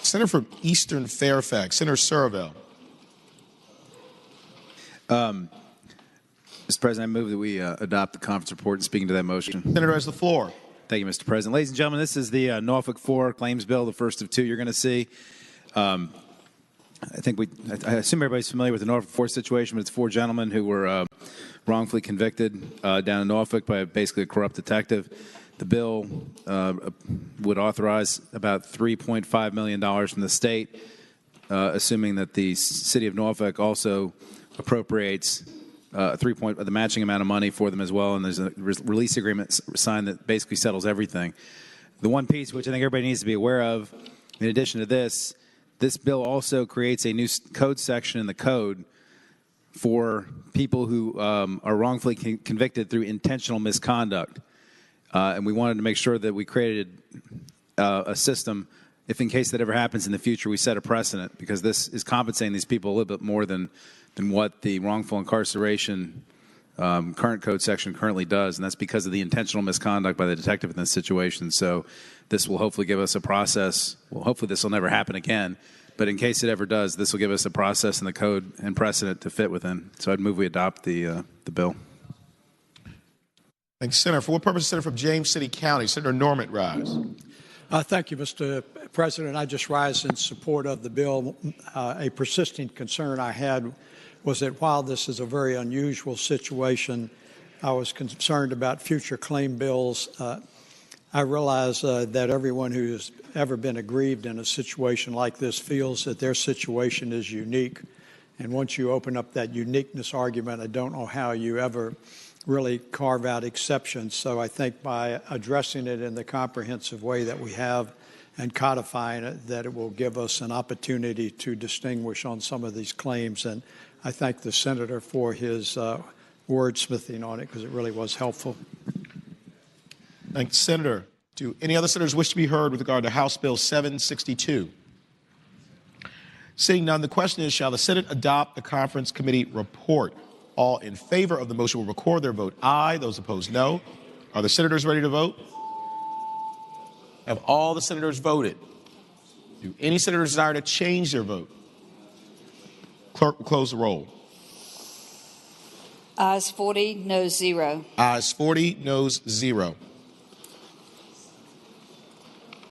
Senator from Eastern Fairfax, Senator Surovell. Mr. President, I move that we adopt the conference report. And speaking to that motion. Senator has the floor. Thank you, Mr. President. Ladies and gentlemen, this is the Norfolk 4 claims bill, the first of two you're going to see. I assume everybody's familiar with the Norfolk 4 situation, but it's four gentlemen who were wrongfully convicted down in Norfolk by basically a corrupt detective. The bill would authorize about $3.5 million from the state, assuming that the city of Norfolk also appropriates the matching amount of money for them as well, and there's a release agreement signed that basically settles everything. The one piece which I think everybody needs to be aware of, in addition to this bill also creates a new code section in the code for people who are wrongfully convicted through intentional misconduct. And we wanted to make sure that we created a system, if in case that ever happens in the future, we set a precedent, because this is compensating these people a little bit more than what the wrongful incarceration current code section currently does, and that's because of the intentional misconduct by the detective in this situation. So this will hopefully give us a process. Well, hopefully this will never happen again, but in case it ever does, this will give us a process in the code and precedent to fit within. So I'd move we adopt the bill. Thanks, Senator. For what purpose, Senator from James City County, Senator Norment rise. Thank you, Mr. President. I just rise in support of the bill. A persistent concern I had was that while this is a very unusual situation, I was concerned about future claim bills. I realize that everyone who's ever been aggrieved in a situation like this feels that their situation is unique. And once you open up that uniqueness argument, I don't know how you ever really carve out exceptions. So I think by addressing it in the comprehensive way that we have and codifying it, that it will give us an opportunity to distinguish on some of these claims. And I thank the Senator for his wordsmithing on it, because it really was helpful. Thanks, Senator. Do any other senators wish to be heard with regard to House Bill 762? Seeing none, the question is, shall the Senate adopt the conference committee report? All in favor of the motion will record their vote aye. Those opposed, no. Are the senators ready to vote? Have all the senators voted? Do any senators desire to change their vote? Clerk will close the roll. Ayes 40, noes 0. Ayes 40, noes 0.